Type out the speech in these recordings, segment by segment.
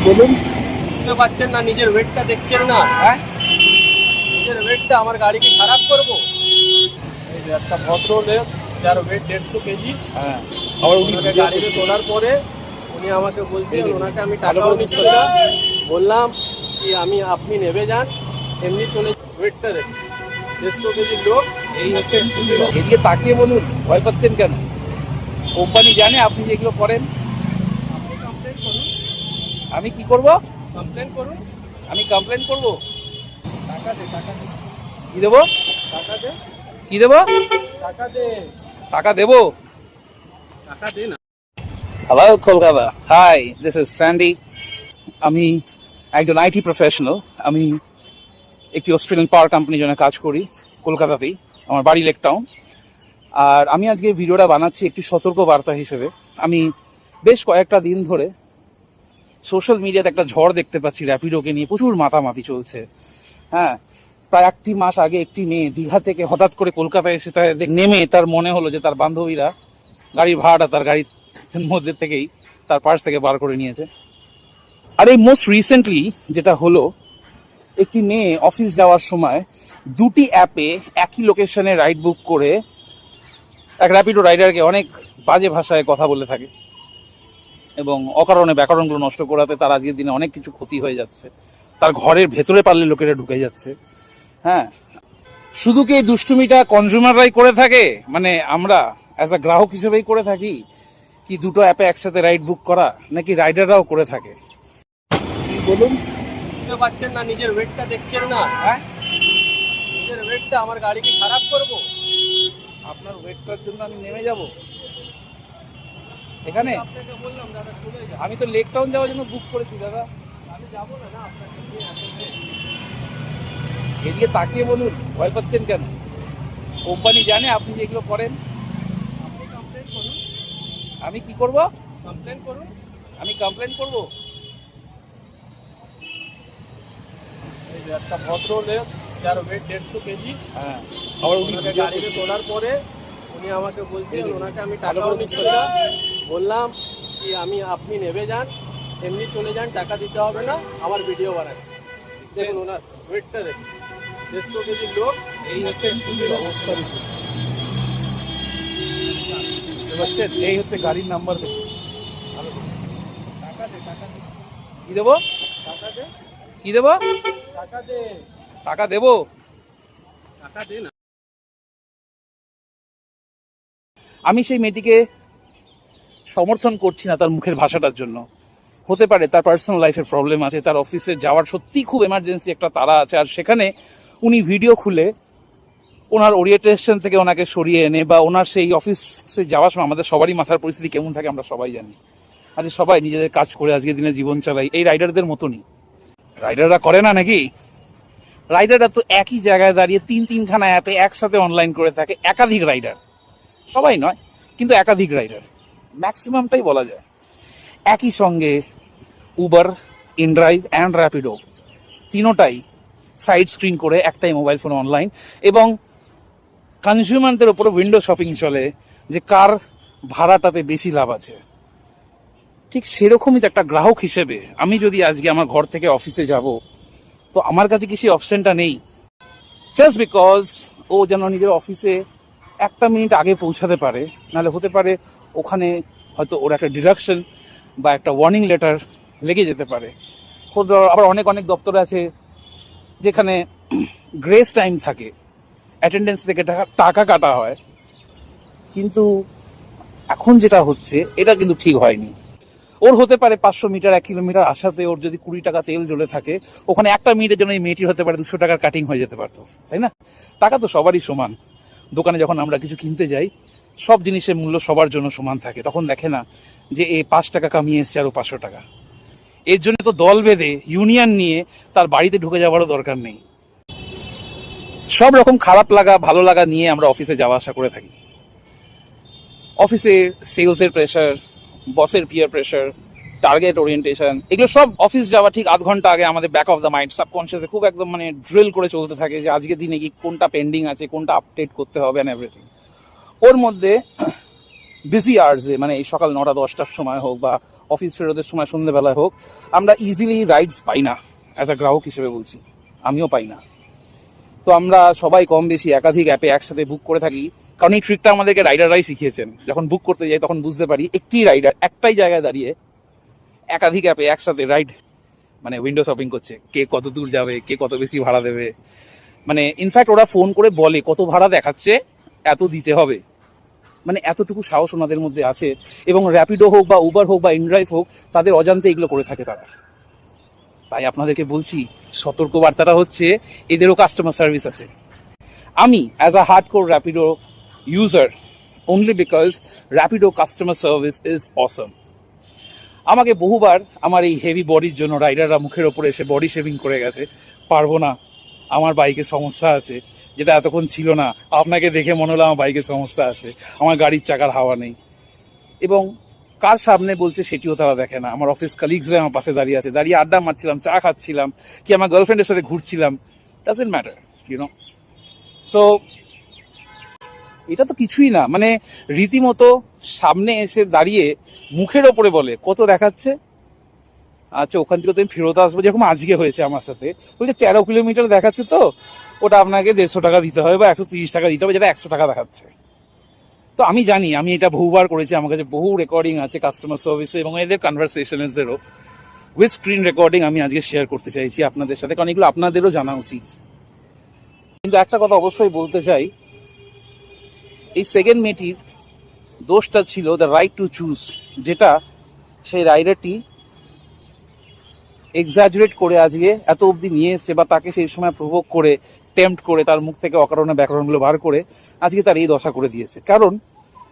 বলুন। বুঝতে পারছেন না? নিজের ওয়েটটা দেখছেন না? হ্যাঁ, নিজের ওয়েটটা আমার গাড়িকে খারাপ করবো? এই যে একটা ভদ্র লোক যার ওয়েট 150 কেজি, হ্যাঁ, আবার উনি ওনাকে গাড়িতে তোলার পরে উনি আমাকে বলছেন, ওনাকে আমি ভালো টাকাও করে নিচ্ছি না। বললাম কি আপনি নেবে যান, এমনি চলে ওয়েটটা দেখছি 150 কেজির লোক। এই হচ্ছে এদিকে তাকিয়ে বলুন, ভয় পাচ্ছেন কেন? কোম্পানি জানে আপনি যেগুলো করেন। আপনি কমপ্লেন করুন। আমি কি করব? কমপ্লেন করুন। আমি কমপ্লেন করব? টাকা দে, টাকা দে, কি দেবো? টাকা দে, কি দেবো? টাকা দে, টাকা দেবো? টাকা দে না। Hello Kolkata, hi, this is Sandy. আমি একজন আইটি প্রফেশনাল। আমি একটি অস্ট্রেলিয়ান পাওয়ার কোম্পানির জন্য কাজ করি কলকাতাতেই। আমার বাড়ি লেক টাউন। আর আমি আজকে ভিডিওটা বানাচ্ছি একটি সতর্ক বার্তা হিসেবে। আমি বেশ কয়েকটা দিন ধরে সোশ্যাল মিডিয়াতে একটা ঝড় দেখতে পাচ্ছি, র্যাপিডোকে নিয়ে প্রচুর মাতামাতি চলছে। হ্যাঁ, প্রায় একটি মাস আগে একটি মেয়ে দীঘা থেকে হঠাৎ করে কলকাতায় এসে নেমে তার মনে হলো যে তার বান্ধবীরা গাড়ির ভাড়াটা তার গাড়ির মধ্যে থেকেই তার পার্স থেকে বার করে নিয়েছে। আর এই মোস্ট রিসেন্টলি যেটা হলো, একটি মেয়ে অফিস যাওয়ার সময় দুটি অ্যাপে একই লোকেশনে রাইড বুক করে এক র্যাপিডো রাইডারকে অনেক বাজে ভাষায় কথা বলে থাকে এবং অকারণে ব্যাকরণগুলো নষ্ট করাতে তার আজকের দিনে অনেক কিছু ক্ষতি হয়ে যাচ্ছে। তার ঘরের ভেতরে পারলে লোকেরা ঢুকে যাচ্ছে। হ্যাঁ, শুধু কি এই দুষ্টুমিটা কনজিউমাররাই করে থাকে, মানে আমরা অ্যাজ আ গ্রাহক হিসেবেই করে থাকি, কি দুটো অ্যাপে একসাথে রাইড বুক করা, নাকি রাইডাররাও করে থাকে? কি বলুন। বুঝতে পারছেন না? নিজের ওয়েটটা দেখছেন না? হ্যাঁ, নিজের ওয়েটটা আমার গাড়িকে খারাপ করবো? আপনার ওয়েটটার জন্য আমি নেমে যাব এখানে? আপনাকে বললাম দাদা চলে যান। আমি তো লেক টাউন যাওয়ার জন্য বুক করেছি দাদা। আমি যাবো না, না আপনাকে নিয়ে আসবে। এদিকে তাকিয়ে বলুন, ভয় পাচ্ছেন কেন? কোম্পানি জানে আপনি যেগুলো করেন। আপনি কমপ্লেন করুন। আমি কি করব? কমপ্লেন করুন। আমি কমপ্লেন করব? এই যে একটা ভদ্র লোক যার ওয়েট 150 কেজি, হ্যাঁ, আবার উনি ওনাকে গাড়িতে তোলার পরে উনি আমাকে বলছেন, ওনাকে আমি টাকাও নিচ্ছি না। বললাম কি আপনি নেবে যান, এমনি চলে যান, টাকা দিতে হবে না, আমার ভিডিও বানাচ্ছি। দেখুন ওনার ওয়েটটা দেখুন 150 কেজির লোক। এই হচ্ছে স্কুলের অবস্থা। বুঝতে পারছেন? এই হচ্ছে গাড়ির নাম্বার। দেখুন, টাকা দে, টাকা দে, কি দেবো? টাকা দে, কি দেবো? টাকা দে, টাকা দেবো? টাকা দে না। আমি সেই মেয়েটিকে সমর্থন করছি না তার মুখের ভাষাটার জন্য। হতে পারে তার পার্সোনাল লাইফের প্রবলেম আছে, তার অফিসে যাওয়ার সত্যি খুব এমার্জেন্সি একটা তাড়া আছে, আর সেখানে উনি ভিডিও খুলে ওনার ওরিয়েন্টেশন থেকে ওনাকে সরিয়ে এনে বা ওনার সেই অফিসে যাওয়ার সময় আমাদের সবারই মাথার পরিস্থিতি কেমন থাকে আমরা সবাই জানি। আজকে সবাই নিজেদের কাজ করে আজকের দিনে জীবন চালাই এই রাইডারদের মতনই। রাইডাররা করে না নাকি? রাইডাররা তো একই জায়গায় দাঁড়িয়ে তিনখানা অ্যাপে একসাথে অনলাইন করে থাকে। একাধিক রাইডার, সবাই নয় কিন্তু একাধিক রাইডার, ম্যাক্সিমামটাই বলা যায়। একই সঙ্গে উবার, ইনড্রাইভ অ্যান্ড র্যাপিডো তিনোটাই সাইড স্ক্রিন করে একটাই মোবাইল ফোন অনলাইন, এবং কনজিউমারদের ওপরে উইন্ডো শপিং চলে যে কার ভাড়াটাতে বেশি লাভ আছে। ঠিক সেরকমই তো একটা গ্রাহক হিসেবে আমি যদি আজকে আমার ঘর থেকে অফিসে যাব, তো আমার কাছে কি সেই অপশনটা নেই? জাস্ট বিকজ ও যেন নিজের অফিসে একটা মিনিট আগে পৌঁছাতে পারে, নাহলে হতে পারে ওখানে হয়তো ওর একটা ডিডাকশন বা একটা ওয়ার্নিং লেটার লেগে যেতে পারে। আবার অনেক অনেক দপ্তর আছে যেখানে গ্রেস টাইম থাকে, অ্যাটেন্ডেন্স থেকে টাকা কাটা হয়। কিন্তু এখন যেটা হচ্ছে এটা কিন্তু ঠিক হয়নি। ওর হতে পারে 500 মিটার 1 কিলোমিটার আসাতে ওর যদি 20 টাকা তেল জ্বলে থাকে, ওখানে একটা মিনিটের জন্য এই মেয়েটির হতে পারে 200 টাকার কাটিং হয়ে যেতে পারতো, তাই না? টাকা তো সবারই সমান। দোকানে যখন আমরা কিছু কিনতে যাই, সব জিনিসের মূল্য সবার জন্য সমান থাকে। তখন দেখে না যে এ 5 টাকা কামিয়ে এসছে আরো 500 টাকা। এর জন্য তো দল বেঁধে ইউনিয়ন নিয়ে তার বাড়িতে ঢুকে যাওয়ারও দরকার নেই। সব রকম খারাপ লাগা ভালো লাগা নিয়ে আমরা অফিসে যাওয়া আসা করে থাকি। অফিসে সেলসের প্রেশার, বসের পিয়ার প্রেশার, টার্গেট ওরিয়েন্টেশন, এগুলো সব অফিস যাওয়া ঠিক আধ ঘন্টা আগে আমাদের ব্যাক অফ দ্য মাইন্ড সাবকনসিয়াসে খুব একদম মানে ড্রিল করে চলতে থাকে যে আজকের দিনে কি কোনটা পেন্ডিং আছে, কোনটা আপডেট করতে হবে অ্যান্ড এভরিথিং। ওর মধ্যে বিজি আওয়ার্সে, মানে এই সকাল 9টা 10টার সময় হোক বা অফিস ফেরতের সময় সন্ধ্যেবেলায় হোক, আমরা ইজিলি রাইডস পাই না। অ্যাজ আ গ্রাহক হিসেবে বলছি, আমিও পাই না। তো আমরা সবাই কম বেশি একাধিক অ্যাপে একসাথে বুক করে থাকি, কারণ এই ট্রিকটা আমাদেরকে রাইডাররাই শিখিয়েছেন। যখন বুক করতে যাই তখন বুঝতে পারি একটি রাইডার একটাই জায়গায় দাঁড়িয়ে একাধিক অ্যাপে একসাথে রাইড মানে উইন্ডো শপিং করছে, কে কত দূর যাবে, কে কত বেশি ভাড়া দেবে। মানে ইনফ্যাক্ট ওরা ফোন করে বলে কত ভাড়া দেখাচ্ছে, এত দিতে হবে। মানে এতটুকু সাহস ওনাদের মধ্যে আছে, এবং র্যাপিডো হোক বা উবার হোক বা ইনড্রাইভ হোক, তাদের অজান্তে এগুলো করে থাকে তারা। তাই আপনাদেরকে বলছি, সতর্কবার্তাটা হচ্ছে এদেরও কাস্টমার সার্ভিস আছে। আমি as a hardcore Rapido user, only because Rapido customer service is অসম। আমাকে বহুবার আমার এই হেভি বডির জন্য রাইডাররা মুখের ওপরে এসে বডি শেভিং করে গেছে, পারবো না, আমার বাইকে সমস্যা আছে, যেটা এতক্ষণ ছিল না। আপনাকে দেখে মনে হলো আমার বাইকে সমস্যা আছে, আমার গাড়ির চাকার হাওয়া নেই। এবং কার সামনে বলছে সেটিও তারা দেখে না। আমার অফিস কালিগসরা আমার পাশে দাঁড়িয়ে আছে, দাঁড়িয়ে আড্ডা মারছিলাম, চা খাচ্ছিলাম, কি আমার গার্লফ্রেন্ডের সাথে ঘুরছিলাম, ডাজন্ট ম্যাটার, ইউনো। সো এটা তো কিছুই না, মানে রীতিমতো সামনে এসে দাঁড়িয়ে মুখের ওপরে বলে কত দেখাচ্ছে, আচ্ছা ওখান থেকে তুমি ফেরত আসবো, যেরকম আজকে হয়েছে আমার সাথে। বলছে 13 কিলোমিটার দেখাচ্ছে, তো ওটা আপনাকে 150 টাকা দিতে হবে বা 130 টাকা দিতে হবে, যেটা 100 টাকা দেখাচ্ছে। তো আমি জানি, আমি এটা বহুবার করেছি, আমার কাছে বহু রেকর্ডিং আছে কাস্টমার সার্ভিসে এবং এদের কনভারসেশনেরও উইথ স্ক্রিন রেকর্ডিং আমি আজকে শেয়ার করতে চাইছি আপনাদের সাথে, কারণ এগুলো আপনাদেরও জানা উচিত। কিন্তু একটা কথা অবশ্যই বলতে চাই, এই সেকেন্ড মেয়েটির দোষটা ছিল দ্য রাইট টু চুজ, যেটা সেই রাইডারটি এক্সাজারেট করে আজকে এত অবধি নিয়ে এসছে, বা তাকে সেই সময় প্রভোগ করে টেম্পট করে তার মুখ থেকে অকারণে ব্যাকরণগুলো বার করে আজকে তার এই দশা করে দিয়েছে। কারণ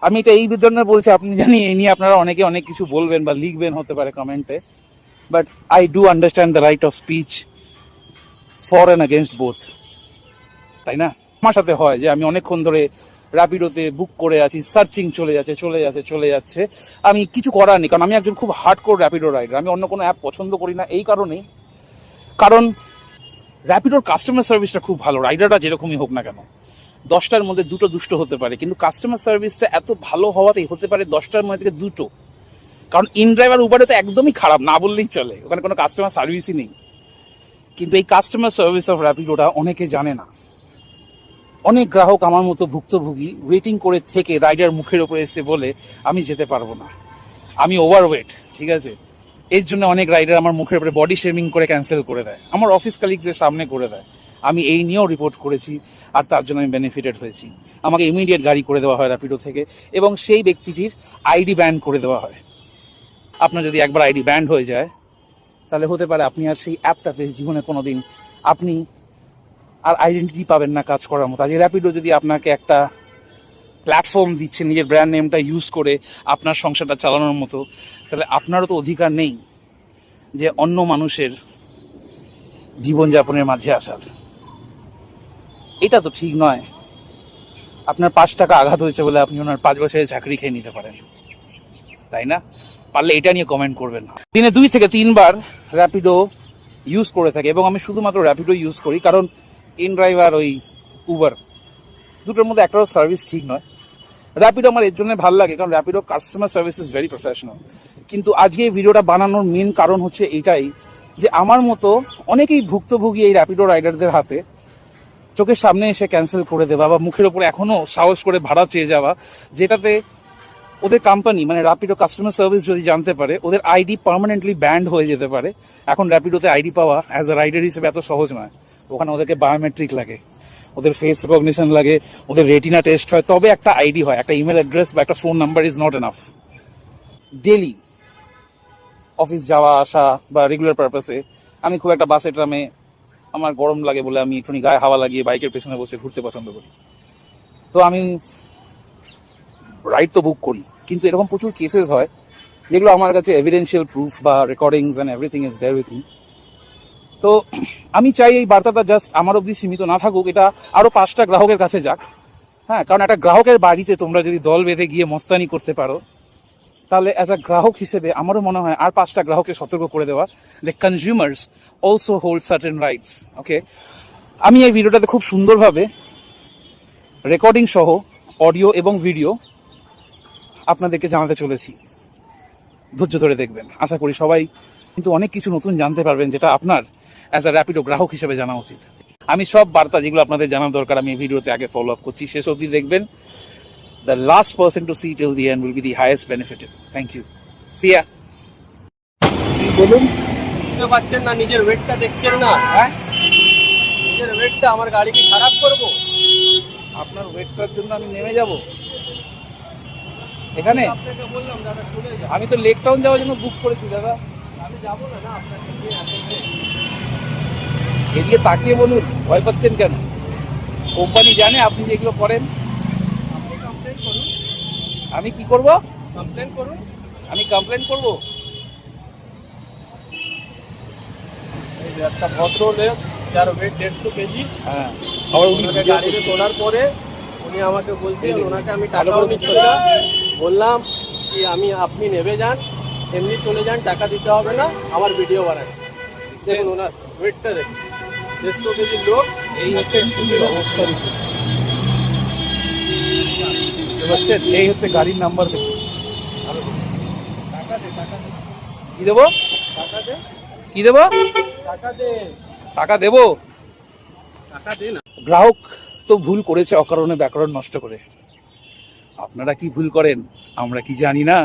আমি এটা এই জন্য বলছি, আপনি জানি এই নিয়ে আপনারা অনেকে অনেক কিছু বলবেন বা লিখবেন হতে পারে কমেন্টে, but I do understand the right of speech for and against both, তাই না? আমার সাথে হয় যে আমি অনেকক্ষণ ধরে র্যাপিডোতে বুক করে আছি, সার্চিং চলে যাচ্ছে, আমি কিছু করার নেই, কারণ আমি একজন খুব হার্ডকোর র্যাপিডো রাইডার। আমি অন্য কোনো অ্যাপ পছন্দ করি না এই কারণেই, কারণ র্যাপিডোর কাস্টমার সার্ভিসটা খুব ভালো। রাইডাররা যেরকমই হোক না কেন, 10টার মধ্যে 2টো দুষ্ট হতে পারে, কিন্তু কাস্টমার সার্ভিসটা এত ভালো হওয়াতেই হতে পারে 10টার মধ্যে থেকে 2টো। কারণ ইনড্রাইভ আর উবারে তো একদমই খারাপ, না বললেই চলে, ওখানে কোনো কাস্টমার সার্ভিসই নেই। কিন্তু এই কাস্টমার সার্ভিস অফ র্যাপিডোটা অনেকে জানে না। অনেক গ্রাহক আমার মতো ভুক্তভোগী ওয়েটিং করে থেকে রাইডার মুখের ওপরে এসে বলে আমি যেতে পারবো না, আমি ওভারওয়েট, ঠিক আছে। এর জন্য অনেক রাইডার আমার মুখের উপরে বডি শেমিং করে ক্যান্সেল করে দেয়, আমার অফিস কালিগসের সামনে করে দেয়। আমি এই নিয়েও রিপোর্ট করেছি, আর তার জন্য আমি বেনিফিটেড হয়েছি। আমাকে ইমিডিয়েট গাড়ি করে দেওয়া হয় র্যাপিডো থেকে, এবং সেই ব্যক্তিটির আইডি ব্যান করে দেওয়া হয়। আপনার যদি একবার আইডি ব্যান্ড হয়ে যায়, তাহলে হতে পারে আপনি আর সেই অ্যাপটাতে জীবনে কোনোদিন আপনি আর আইডেন্টিটি পাবেন না কাজ করার মতো। আজকে র্যাপিডো যদি আপনাকে একটা প্ল্যাটফর্ম দিচ্ছে নিজের ব্র্যান্ড নেমটা ইউজ করে আপনার সংসারটা চালানোর মতো, তাহলে আপনারও তো অধিকার নেই যে অন্য মানুষের জীবনযাপনের মাঝে আসার। এটা তো ঠিক নয়। আপনার 5 টাকা আঘাত হয়েছে বলে আপনি ওনার 5 বছরের চাকরি খেয়ে নিতে পারেন, তাই না? পারলে এটা নিয়ে কমেন্ট করবেন না। দিনে 2 থেকে 3 বার র্যাপিডো ইউজ করে থাকে, এবং আমি শুধুমাত্র র্যাপিডো ইউজ করি, কারণ ইনড্রাইভ আর ওই উবার দুটোর মধ্যে একটাও সার্ভিস ঠিক নয়। র্যাপিডো আমার এর জন্য ভালো লাগে, কারণ Rapido customer service is very professional. কিন্তু আজকে এই ভিডিওটা বানানোর মেন কারণ হচ্ছে এটাই, যে আমার মতো অনেকেই ভুক্তভোগী এই র্যাপিডো রাইডারদের হাতে চোখের সামনে এসে ক্যান্সেল করে দেওয়া, বা মুখের ওপরে এখনো সাহস করে ভাড়া চেয়ে যাওয়া, যেটাতে ওদের কোম্পানি মানে র্যাপিডো কাস্টমার সার্ভিস যদি জানতে পারে, ওদের আইডি পার্মানেন্টলি ব্যান্ড হয়ে যেতে পারে। এখন র্যাপিডোতে আইডি পাওয়া অ্যাজ আ রাইডার হিসেবে এত সহজ নয়। ওখানে ওদেরকে বায়োমেট্রিক লাগে, ওদের ফেস রিকগনিশন লাগে, ওদের রেটিনা টেস্ট হয়, তবে একটা আইডি হয়। একটা ইমেল অ্যাড্রেস বা একটা phone number is not enough. Daily office যাওয়া আসা বা রেগুলার পারপাসে আমি খুব একটা বাসে ট্রামে, আমার গরম লাগে বলে আমি একটুখানি গায়ে হাওয়া লাগিয়ে বাইকের পেছনে বসে ঘুরতে পছন্দ করি। তো আমি রাইড তো বুক করি, কিন্তু এরকম প্রচুর কেসেস হয় যেগুলো আমার কাছে এভিডেন্সিয়াল প্রুফ বা recordings and everything is there with me. তো আমি চাই এই বার্তাটা জাস্ট আমার অবধি সীমিত না থাকুক, এটা আরো 5টা গ্রাহকের কাছে যাক। হ্যাঁ, কারণ একটা গ্রাহকের বাড়িতে তোমরা যদি দল বেঁধে গিয়ে মস্তানি করতে পারো, তাহলে অ্যাজ আ গ্রাহক হিসেবে আমারও মনে হয় আর 5টা গ্রাহককে সতর্ক করে দেওয়া, the consumers also hold certain rights. Okay, আমি এই ভিডিওটাতে খুব সুন্দরভাবে রেকর্ডিং সহ অডিও এবং ভিডিও আপনাদেরকে জানাতে চলেছি। ধৈর্য ধরে দেখবেন। আশা করি সবাই কিন্তু অনেক কিছু নতুন জানতে পারবেন, যেটা আপনার অ্যাজ আ র্যাপিডো গ্রাহক হিসেবে জানা উচিত। আমি সব বার্তা যেগুলো আপনাদের জানার দরকার আমি এই ভিডিওতে আগে ফলো আপ করছি, শেষ অবধি দেখবেন। The last person to see till the end will be the highest benefited. Thank you, see ya. বলুন। বুঝতে পারছেন না? নিজের ওয়েটটা দেখছেন না? হ্যাঁ, নিজের ওয়েটটা আমার গাড়ি কি খারাপ করবো? আপনার ওয়েটটার জন্য আমি নেমে যাব এখানে? আপনাকে বললাম দাদা চলে যান। আমি তো লেক টাউন যাওয়ার জন্য বুক করেছি দাদা। আমি যাবো না, না আপনাকে নিয়ে আসবো। এদিকে তাকিয়ে বলুন, ভয় পাচ্ছেন কেন? কোম্পানি জানে আপনি যেগুলো করেন। আপনি কমপ্লেন করুন। আমি কি করব? কমপ্লেন করুন। আমি কমপ্লেন করব? এই যে একটা ভদ্রলোক যার ওয়েট 150 কেজি, হ্যাঁ, আবার উনি ওনাকে গাড়িতে তোলার পরে উনি আমাকে বলছেন, এই দেখুন, ওনাকে আমি ভালো টাকাও করে নিচ্ছি না। বললাম কি আপনি নেবে যান, এমনি চলে যান, টাকা দিতে হবে না, আমার ভিডিও বানাচ্ছি। দেখুন ওনার ওয়েটটা দেখুন, 150 কেজির লোক। এই হচ্ছে স্কুলের অবস্থা। দেখুন, বুঝতে পারছেন? এই হচ্ছে গাড়ির নাম্বার। দেখুন, টাকা দে, টাকা দে, কি দেবো? টাকা দে, কি দেবো? টাকা দে, টাকা দেবো? টাকা দে না। গ্রাহক তো ভুল করেছে অকারণে ব্যাকরণ নষ্ট করে। আপনারা কি ভুল করেন আমরা কি জানি না?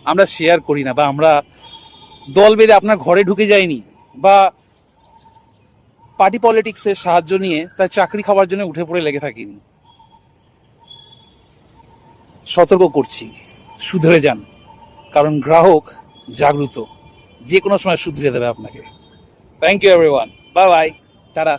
আমরা শেয়ার করি না, বা আমরা দল বেঁধে আপনার ঘরে ঢুকে যাইনি, বা পার্টি পলিটিক্সের সাহায্য নিয়ে তার চাকরি খাওয়ার জন্য উঠে পড়ে লেগে থাকিনি। সতর্ক করছি, শুধরে যান, কারণ গ্রাহক জাগ্রত, যে কোনো সময় শুধরে দেবে আপনাকে। Thank you everyone, bye bye, tata.